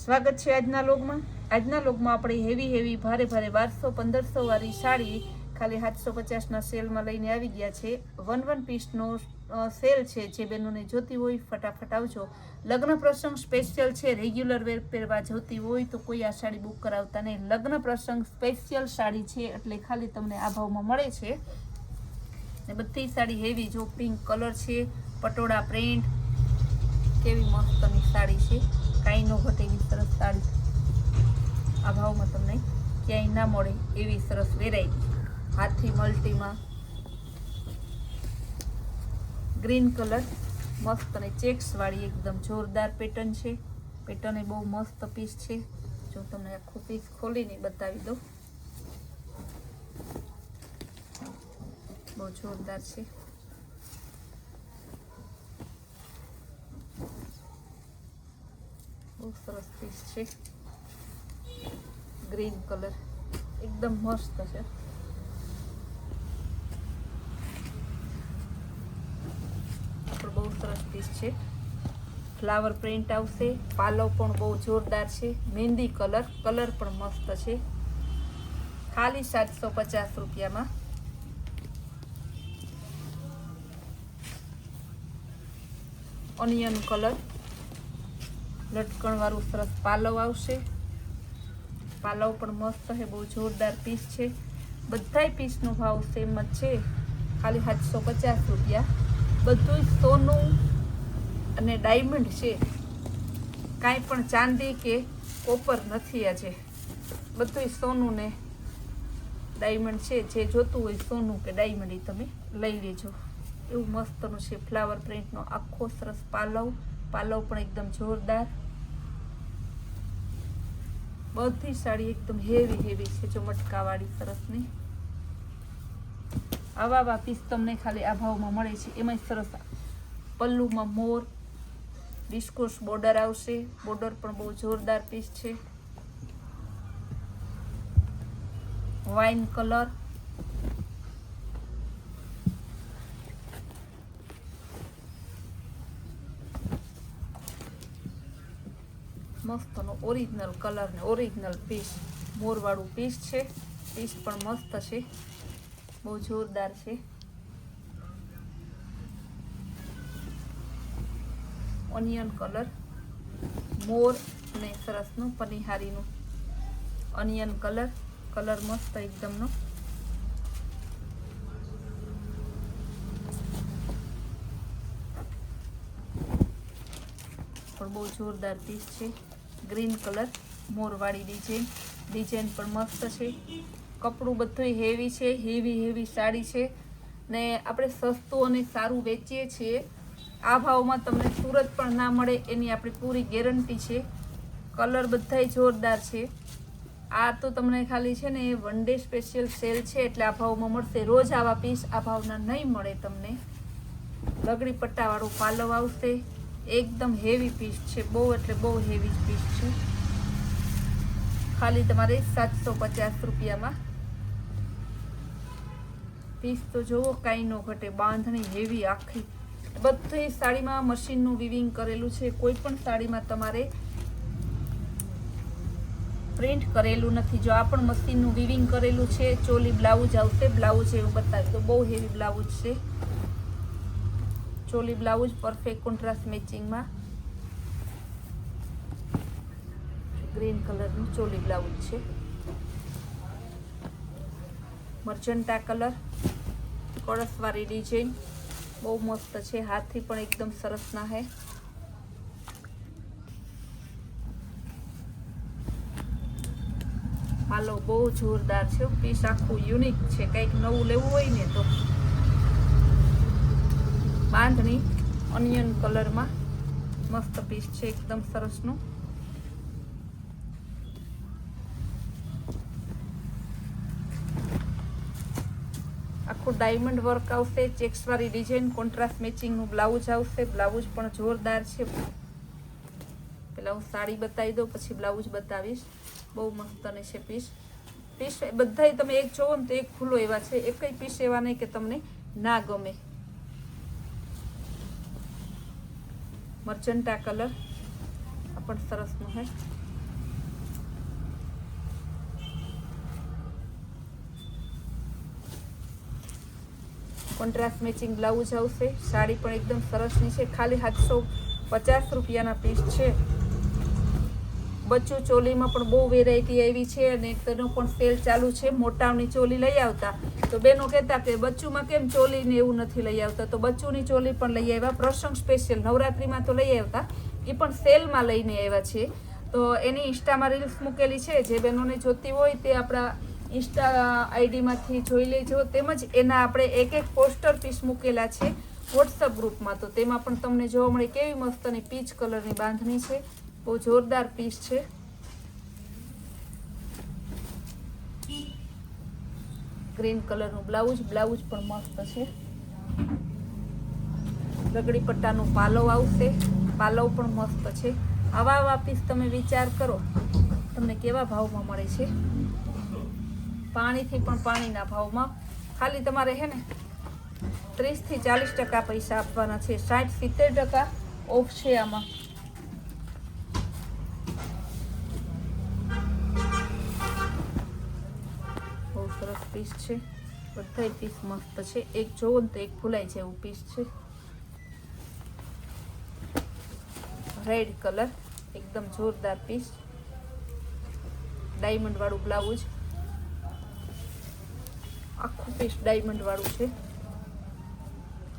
સ્વાગત છે આજના લોગમાં આપણે હેવી ભારે 1200-1500 વાળી સાડી ખાલી 750ના સેલમાં લઈને આવી ગયા છે. વન પીસનો સેલ છે. જે બહેનોને જોતી હોય ફટાફટ આવજો. લગ્ન પ્રસંગ સ્પેશિયલ છે. રેગ્યુલર વેર પહેરવા જોતી હોય તો કોઈ આ સાડી બુક કરાવતા નહીં. લગ્ન પ્રસંગ સ્પેશિયલ સાડી છે એટલે ખાલી તમને આ ભાવમાં મળે છે. ને બધી સાડી હેવી, જો પિંક કલર છે, પટોળા પ્રિન્ટ, કેવી મસ્તની સાડી છે. કાંઈ ન ઘટે એવી સરસ સાડી આ ભાવમાં તમને ક્યાંય ના મળે એવી સરસ વેરાયટી. હાથી મલ્ટીમાં ગ્રીન કલર મસ્ત અને ચેક્સ વાળી એકદમ જોરદાર પેટર્ન છે. પેટર્ન એ બહુ મસ્ત પીસ છે. જો તમને આખું પીસ ખોલીને બતાવી દઉં, બહુ જોરદાર છે. બહુ સરસ પીસ છે. ગ્રીન કલર એકદમ મસ્ત છે. બહુ સરસ પીસ છે. ફ્લાવર પ્રિન્ટ આવશે. પાલવ પણ બહુ જોરદાર છે. મહેંદી કલર પણ મસ્ત છે. ખાલી 750 રૂપિયામાં. ઓનિયન કલર લટકણ વાળું સરસ પાલવ આવશે. પાલવ પણ મસ્ત છે. બહુ જોરદાર પીસ છે. બધાય પીસનો ભાવ સેમ જ છે, ખાલી 750 રૂપિયા. બધું સોનું અને ડાયમંડ છે. કાંઈ પણ ચાંદી કે કોપર નથી. આજે બધું સોનું ને ડાયમંડ છે. જે જોતું હોય સોનું કે ડાયમંડ એ તમે લઈ લેજો. એવું મસ્તનું છે. ફ્લાવર પ્રિન્ટનો આખો સરસ પાલવ પણ એકદમ જોરદાર. બધી સાડી એકદમ હેવી છે. જો મટકાવાળી સરસની આવા પીસ તમને ખાલી આ ભાવમાં મળે છે. એમાં સરસ પલ્લુમાં મોર ડિસ્કોસ બોર્ડર આવશે. બોર્ડર પણ બહુ જોરદાર પીસ છે. વાઇન કલર મસ્તનો ઓરિજિનલ કલર ને ઓરિજિનલ પીસ, મોરવાળું પીસ છે. પીસ પણ મસ્ત છે. બહુ જોરદાર છે. ઓનિયન કલર મોર ને સરસનું પનિહારીનું ઓનિયન કલર મસ્ત એકદમનો. પણ બહુ જોરદાર પીસ છે. ગ્રીન કલર મોરવાળી ડિઝાઇન પણ મસ્ત છે. કપડું બધું હેવી છે. હેવી સાડી છે ને આપણે સસ્તું અને સારું વેચીએ છીએ. આ ભાવમાં તમને સુરત પણ ના મળે એની આપણી પૂરી ગેરંટી છે. કલર બધાય જોરદાર છે. આ તો તમને ખાલી છે ને વન ડે સ્પેશિયલ સેલ છે એટલે આ ભાવમાં મળશે. રોજ આવા પીસ આ ભાવના નહીં મળે તમને. લગડી પટ્ટાવાળું પાલવ આવશે. એકદમ હેવી પીસ છે. બહુ એટલે બહુ હેવી પીસ છે. ખાલી તમારે 750 રૂપિયામાં. પીસ તો જોવો, કાંઈ ન ઘટે. બાંધણી હેવી આખી. બધી સાડીમાં મશીનનું વિવિંગ કરેલું છે. કોઈ પણ સાડીમાં તમારે પ્રિન્ટ કરેલું નથી. જો આ પણ મશીનનું વિવિંગ કરેલું છે. ચોલી બ્લાઉઝ આવશે. બ્લાઉઝ એવું બતાવી તો બહુ હેવી બ્લાઉઝ છે. ચોલી બ્લાઉઝ પરફેક્ટ કોન્ટ્રાસ્ટ મેચિંગમાં. ગ્રીન કલરનું ચોલી બ્લાઉઝ છે. મર્જન્ટા કલર કળશવાળી ડિઝાઇન બહુ મસ્ત છે. હાથથી પણ એકદમ સરસ ના હે. પાલો બહુ જોરદાર છે. પીસ આખું યુનિક છે. કંઈક નવું લેવું હોય ને તો. બાંધણી ઓનિયન કલરમાં મસ્ત પીસ છે. એકદમ સરસનું. આખું ડાયમંડ વર્ક આવશે. ચેક્સવાળી ડિઝાઇન કોન્ટ્રાસ્ટ મેચિંગનું બ્લાઉઝ આવશે. બ્લાઉઝ પણ જોરદાર છે. પેલા હું સાડી બતાવી દઉં પછી બ્લાઉઝ બતાવીશ. બહુ મસ્તને છે પીસ બધાય તમે એક જોવો ને તો એક ખુલ્લો એવા છે. એકય પીસ એવા નહીં કે તમને ના ગમે. મર્જન્ટા કલર આ પણ સરસનું છે. કોન્ટ્રાસ્ટ મેચિંગ બ્લાઉઝ આવશે. સાડી પણ એકદમ સરસની છે. ખાલી 750 રૂપિયાના પીસ છે. બચ્ચું ચોલીમાં પણ બહુ વેરાયટી આવી છે અને તેનો પણ સેલ ચાલુ છે. મોટાની ચોલી લઈ આવતા તો બેનો કહેતા કે બચ્ચુમાં કેમ ચોલી ને એવું નથી લઈ આવતા, તો બચ્ચુની ચોલી પણ લઈ આવ્યા. પ્રસંગ સ્પેશિયલ નવરાત્રિમાં તો લઈ આવતા, એ પણ સેલમાં લઈને આવ્યા છે. તો એની ઇન્સ્ટામાં રીલ્સ મૂકેલી છે. જે બહેનોને જોતી હોય તે આપણા ઇન્સ્ટા આઈડીમાંથી જોઈ લેજો. તેમજ એના આપણે એક એક પોસ્ટર પીસ મૂકેલા છે વોટ્સઅપ ગ્રુપમાં, તો તેમાં પણ તમને જોવા મળે કેવી મસ્તની પીચ કલરની બાંધણી છે. બહુ જોરદાર પીસ છે. ગ્રીન કલરનું બ્લાઉઝ પણ મસ્ત છે. રગડી પટ્ટાનું પાલવ આવશે. પાલવ પણ મસ્ત છે. આવા પીસ તમે વિચાર કરો તમને કેવા ભાવમાં મળે છે. પાણીથી પણ પાણીના ભાવમાં. ખાલી તમારે હે ને 30 થી 40% પૈસા આપવાના છે. 60-70% ઓફ છે આમાં. બહુ સરસ પીસ છે. બધા પીસ મસ્ત છે. એક જોવો ને તો એક ભૂલાય છે એવું પીસ છે. રેડ કલર એકદમ જોરદાર પીસ. ડાયમંડ વાળું બ્લાઉઝ, આખું પીસ ડાયમંડ વાળું છે.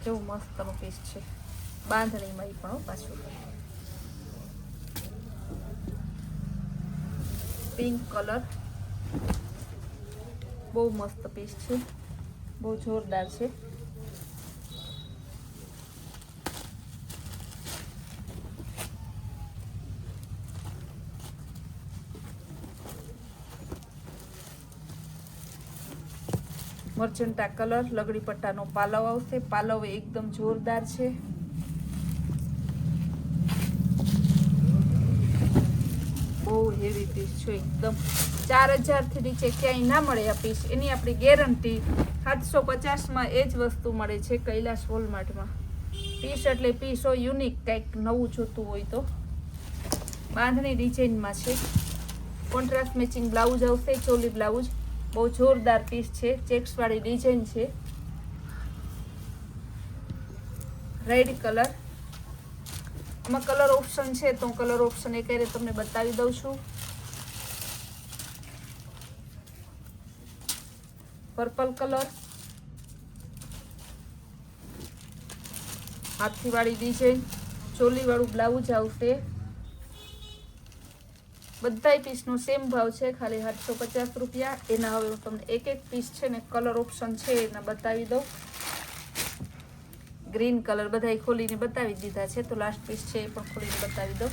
કેવું મસ્તનું પીસ છે. બાંધણીમાં પણ પાછું પિંક કલર, બહુ મસ્ત પીસ છે. બહુ જોરદાર છે. મર્ચન્ટા કલર, લગડી પટ્ટાનો પાલવ આવશે. પાલવ એકદમ જોરદાર છે. બહુ હેવી પીસ છે એકદમ. 4000 થી નીચે ક્યાંય ના મળે આ પીસ. એની આપણી ગેરંટી. 750માં એ જ વસ્તુ મળે છે કૈલાસ વોલમાર્ટમાં. પીસ એટલે પીસ હોય, યુનિક કંઈક નવું જોતું હોય તો. બાંધણી ડિઝાઇનમાં છે. કોન્ટ્રાસ્ટ મેચિંગ બ્લાઉઝ આવશે. ચોલી બ્લાઉઝ બહુ જોરદાર પીસ છે. ચેક્સ વાળી ડિઝાઇન છે. Red colour. આમાં કલર ઓપ્શન છે તો હું કલર ઓપ્શન એક તમને બતાવી દઉં છું. પર્પલ કલર, હાથી વાળી ડિઝાઇન, ચોલી વાળું બ્લાઉઝ આવશે. બધા પીસનો સેમ ભાવ છે, ખાલી 750 રૂપિયા. એના હવે હું તમને એક એક પીસ છે ને કલર ઓપ્શન છે એના બતાવી દઉં. ગ્રીન કલર બધા ખોલીને બતાવી દીધા છે, તો લાસ્ટ પીસ છે એ પણ ખોલીને બતાવી દઉં.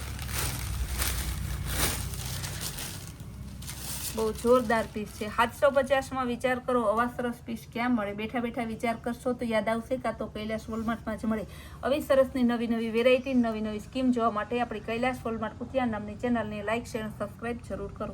બહુ જોરદાર પીસ છે. 750માં વિચાર કરો આવા સરસ પીસ ક્યાં મળે. બેઠા બેઠા વિચાર કરશો તો યાદ આવશે કાં તો કૈલાસ વોલમાર્ટમાં જ મળે. આવી સરસની નવી નવી વેરાયટી, નવી નવી સ્કીમ જોવા માટે આપણી કૈલાસ વોલમાર્ટ કુતિયા નામની ચેનલને લાઇક, શેર અને સબસ્ક્રાઈબ જરૂર કરો.